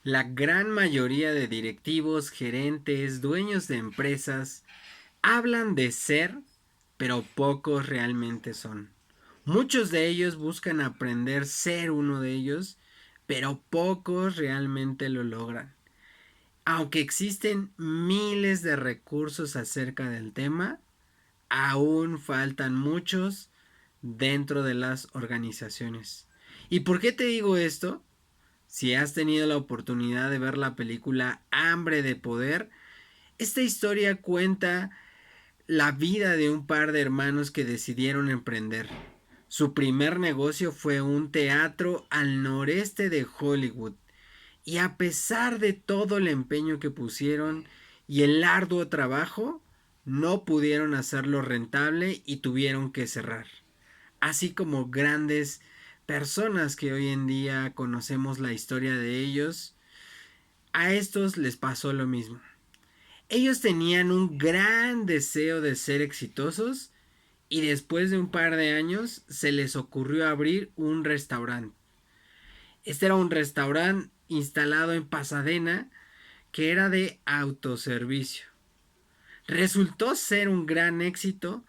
La gran mayoría de directivos, gerentes, dueños de empresas hablan de ser, pero pocos realmente son. Muchos de ellos buscan aprender ser uno de ellos, pero pocos realmente lo logran. Aunque existen miles de recursos acerca del tema, aún faltan muchos dentro de las organizaciones. ¿Y por qué te digo esto? Si has tenido la oportunidad de ver la película Hambre de Poder, esta historia cuenta la vida de un par de hermanos que decidieron emprender. Su primer negocio fue un teatro al noreste de Hollywood. Y a pesar de todo el empeño que pusieron y el arduo trabajo, no pudieron hacerlo rentable y tuvieron que cerrar. Así como grandes personas que hoy en día conocemos la historia de ellos, a estos les pasó lo mismo. Ellos tenían un gran deseo de ser exitosos y después de un par de años se les ocurrió abrir un restaurante. Este era un restaurante instalado en Pasadena que era de autoservicio. Resultó ser un gran éxito,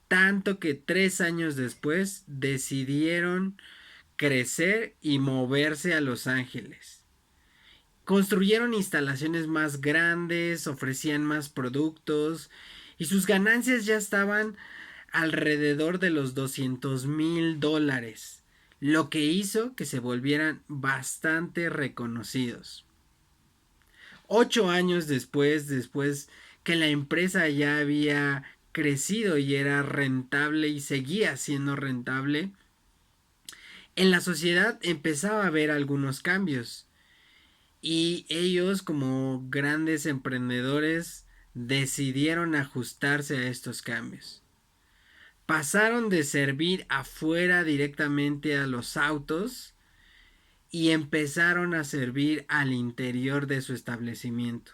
tanto que 3 años después decidieron crecer y moverse a Los Ángeles. Construyeron instalaciones más grandes, ofrecían más productos y sus ganancias ya estaban alrededor de los $200,000, lo que hizo que se volvieran bastante reconocidos. 8 años después que la empresa ya había crecido y era rentable y seguía siendo rentable, en la sociedad empezaba a haber algunos cambios. Y ellos, como grandes emprendedores, decidieron ajustarse a estos cambios. Pasaron de servir afuera directamente a los autos y empezaron a servir al interior de su establecimiento.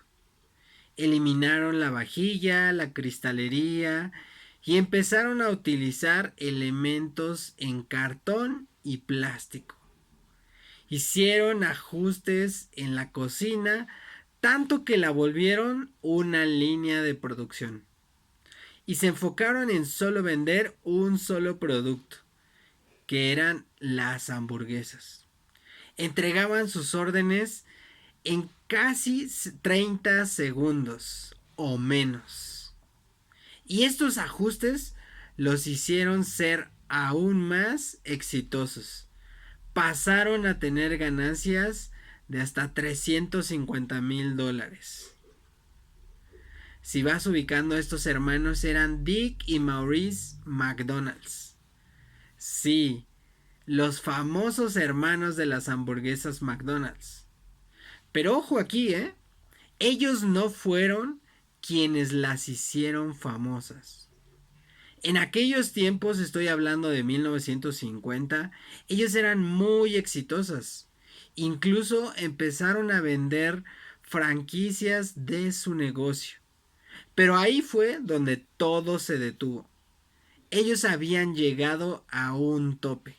Eliminaron la vajilla, la cristalería y empezaron a utilizar elementos en cartón y plástico. Hicieron ajustes en la cocina, tanto que la volvieron una línea de producción. Y se enfocaron en solo vender un solo producto, que eran las hamburguesas. Entregaban sus órdenes en casi 30 segundos o menos. Y estos ajustes los hicieron ser aún más exitosos. Pasaron a tener ganancias de hasta $350,000. Si vas ubicando a estos hermanos, eran Dick y Maurice McDonald's. Sí, los famosos hermanos de las hamburguesas McDonald's. Pero ojo aquí, ¿eh? Ellos no fueron quienes las hicieron famosas. En aquellos tiempos, estoy hablando de 1950, ellos eran muy exitosas. Incluso empezaron a vender franquicias de su negocio. Pero ahí fue donde todo se detuvo. Ellos habían llegado a un tope.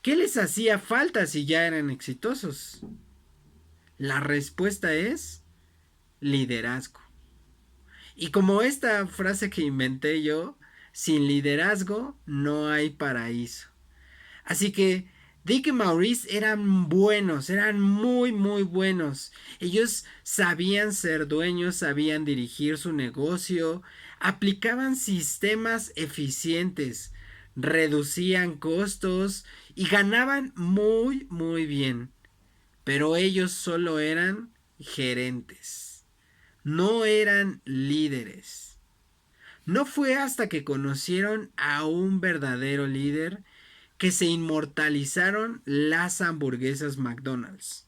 ¿Qué les hacía falta si ya eran exitosos? La respuesta es liderazgo. Y como esta frase que inventé yo, sin liderazgo no hay paraíso. Así que Dick y Maurice eran buenos, eran muy muy buenos. Ellos sabían ser dueños, sabían dirigir su negocio, aplicaban sistemas eficientes, reducían costos y ganaban muy muy bien. Pero ellos solo eran gerentes, no eran líderes. No fue hasta que conocieron a un verdadero líder que se inmortalizaron las hamburguesas McDonald's.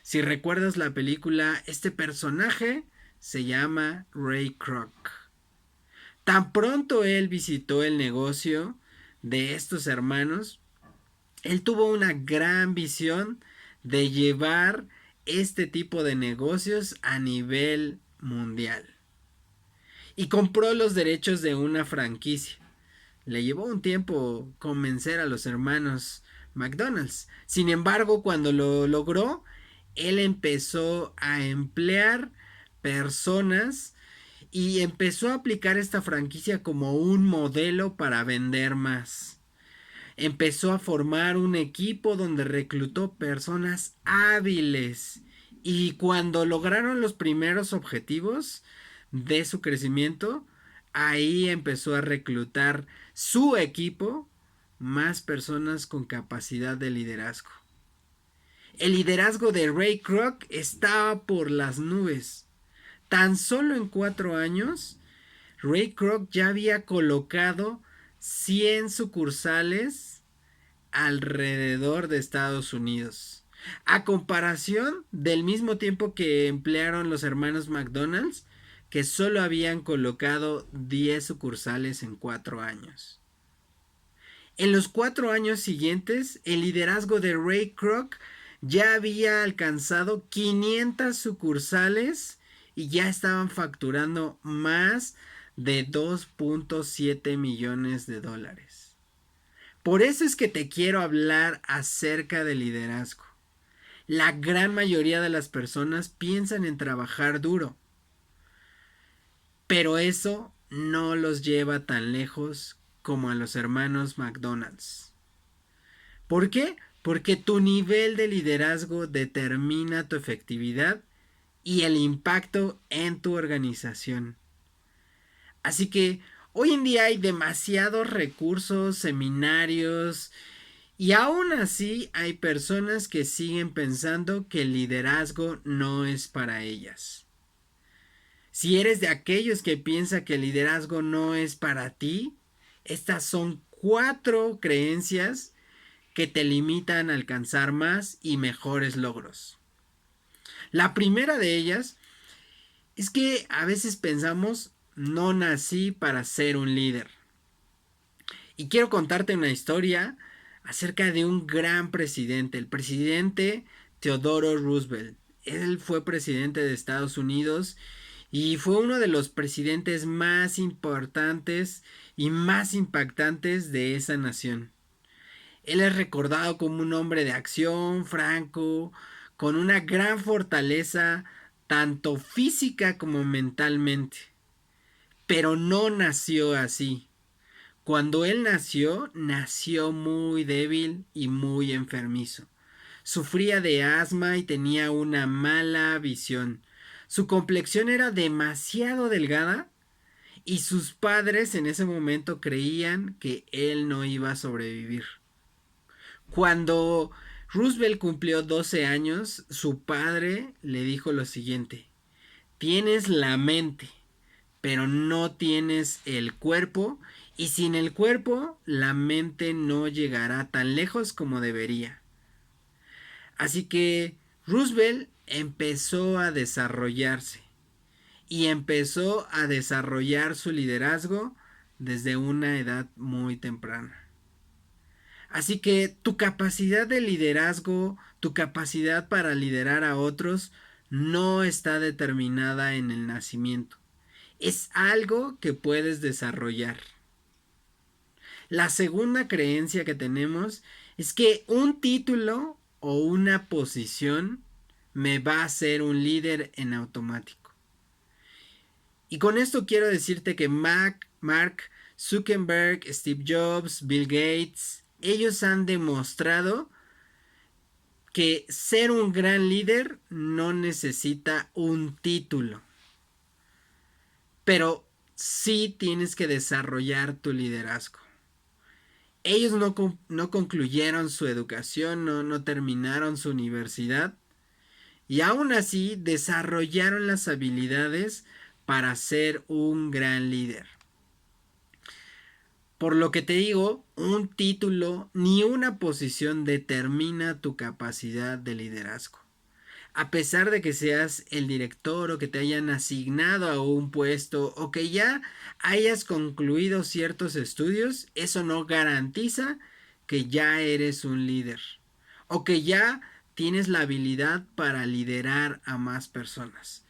Si recuerdas la película, este personaje se llama Ray Kroc. Tan pronto él visitó el negocio de estos hermanos, él tuvo una gran visión de llevar este tipo de negocios a nivel mundial. Y compró los derechos de una franquicia. Le llevó un tiempo convencer a los hermanos McDonald's. Sin embargo, cuando lo logró, él empezó a emplear personas y empezó a aplicar esta franquicia como un modelo para vender más. Empezó a formar un equipo donde reclutó personas hábiles y cuando lograron los primeros objetivos de su crecimiento, ahí empezó a reclutar su equipo más personas con capacidad de liderazgo. El liderazgo de Ray Kroc estaba por las nubes. Tan solo en 4 años, Ray Kroc ya había colocado 100 sucursales alrededor de Estados Unidos. A comparación del mismo tiempo que emplearon los hermanos McDonald's, que solo habían colocado 10 sucursales en 4 años. En los 4 años siguientes, el liderazgo de Ray Kroc ya había alcanzado 500 sucursales y ya estaban facturando más de 2.7 millones de dólares. Por eso es que te quiero hablar acerca del liderazgo. La gran mayoría de las personas piensan en trabajar duro, pero eso no los lleva tan lejos como a los hermanos McDonald's. ¿Por qué? Porque tu nivel de liderazgo determina tu efectividad y el impacto en tu organización. Así que hoy en día hay demasiados recursos, seminarios y aún así hay personas que siguen pensando que el liderazgo no es para ellas. Si eres de aquellos que piensa que el liderazgo no es para ti, estas son 4 creencias que te limitan a alcanzar más y mejores logros. La primera de ellas es que a veces pensamos, no nací para ser un líder. Y quiero contarte una historia acerca de un gran presidente, el presidente Theodore Roosevelt. Él fue presidente de Estados Unidos y fue uno de los presidentes más importantes y más impactantes de esa nación. Él es recordado como un hombre de acción, franco, con una gran fortaleza, tanto física como mentalmente. Pero no nació así. Cuando él nació, nació muy débil y muy enfermizo. Sufría de asma y tenía una mala visión. Su complexión era demasiado delgada y sus padres en ese momento creían que él no iba a sobrevivir. Cuando Roosevelt cumplió 12 años, su padre le dijo lo siguiente: tienes la mente, pero no tienes el cuerpo, y sin el cuerpo la mente no llegará tan lejos como debería. Así que Roosevelt empezó a desarrollarse y empezó a desarrollar su liderazgo desde una edad muy temprana. Así que tu capacidad de liderazgo, tu capacidad para liderar a otros, no está determinada en el nacimiento. Es algo que puedes desarrollar. La segunda creencia que tenemos es que un título o una posición me va a hacer un líder en automático. Y con esto quiero decirte que Mark Zuckerberg, Steve Jobs, Bill Gates, ellos han demostrado que ser un gran líder no necesita un título. Pero sí tienes que desarrollar tu liderazgo. Ellos no concluyeron su educación, no terminaron su universidad y aún así desarrollaron las habilidades para ser un gran líder. Por lo que te digo, un título ni una posición determina tu capacidad de liderazgo. A pesar de que seas el director o que te hayan asignado a un puesto o que ya hayas concluido ciertos estudios, eso no garantiza que ya eres un líder o que ya tienes la habilidad para liderar a más personas.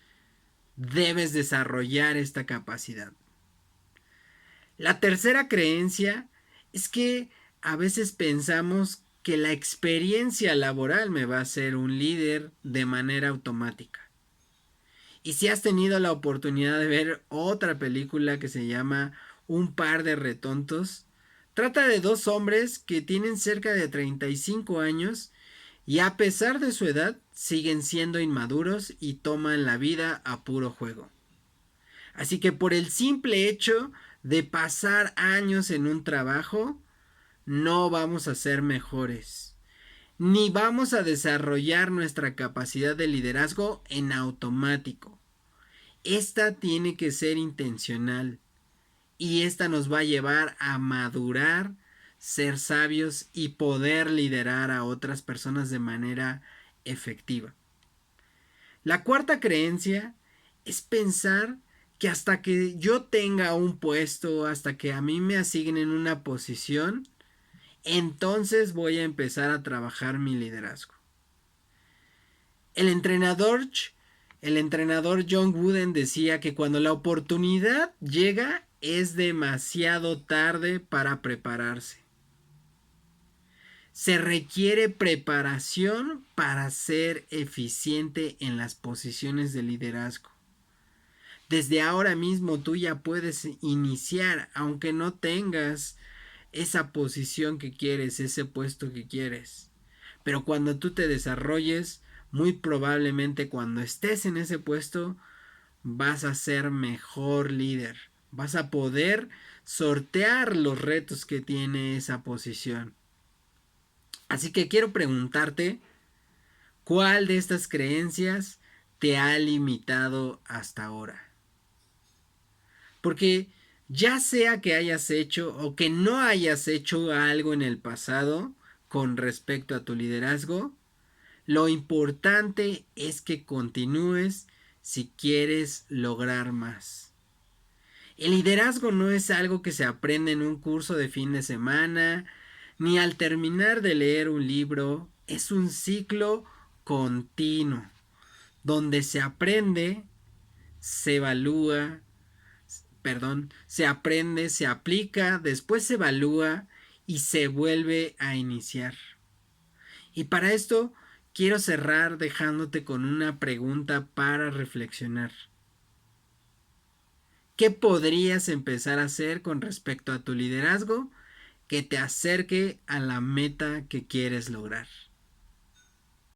Debes desarrollar esta capacidad. La tercera creencia es que a veces pensamos que la experiencia laboral me va a hacer un líder de manera automática. Y si has tenido la oportunidad de ver otra película que se llama Un par de retontos, trata de dos hombres que tienen cerca de 35 años y a pesar de su edad siguen siendo inmaduros y toman la vida a puro juego. Así que por el simple hecho de pasar años en un trabajo, no vamos a ser mejores, ni vamos a desarrollar nuestra capacidad de liderazgo en automático. Esta tiene que ser intencional y esta nos va a llevar a madurar, ser sabios y poder liderar a otras personas de manera efectiva. La cuarta creencia es pensar que hasta que yo tenga un puesto, hasta que a mí me asignen una posición, entonces voy a empezar a trabajar mi liderazgo. El entrenador, el entrenador John Wooden decía que cuando la oportunidad llega es demasiado tarde para prepararse. Se requiere preparación para ser eficiente en las posiciones de liderazgo. Desde ahora mismo tú ya puedes iniciar, aunque no tengas esa posición que quieres, ese puesto que quieres. Pero cuando tú te desarrolles, muy probablemente cuando estés en ese puesto, vas a ser mejor líder. Vas a poder sortear los retos que tiene esa posición. Así que quiero preguntarte, ¿cuál de estas creencias te ha limitado hasta ahora? Porque ya sea que hayas hecho o que no hayas hecho algo en el pasado con respecto a tu liderazgo, lo importante es que continúes si quieres lograr más. El liderazgo no es algo que se aprende en un curso de fin de semana, ni al terminar de leer un libro. Es un ciclo continuo, donde se aprende, se evalúa, se aprende, se aplica, después se evalúa y se vuelve a iniciar. Y para esto quiero cerrar dejándote con una pregunta para reflexionar. ¿Qué podrías empezar a hacer con respecto a tu liderazgo que te acerque a la meta que quieres lograr?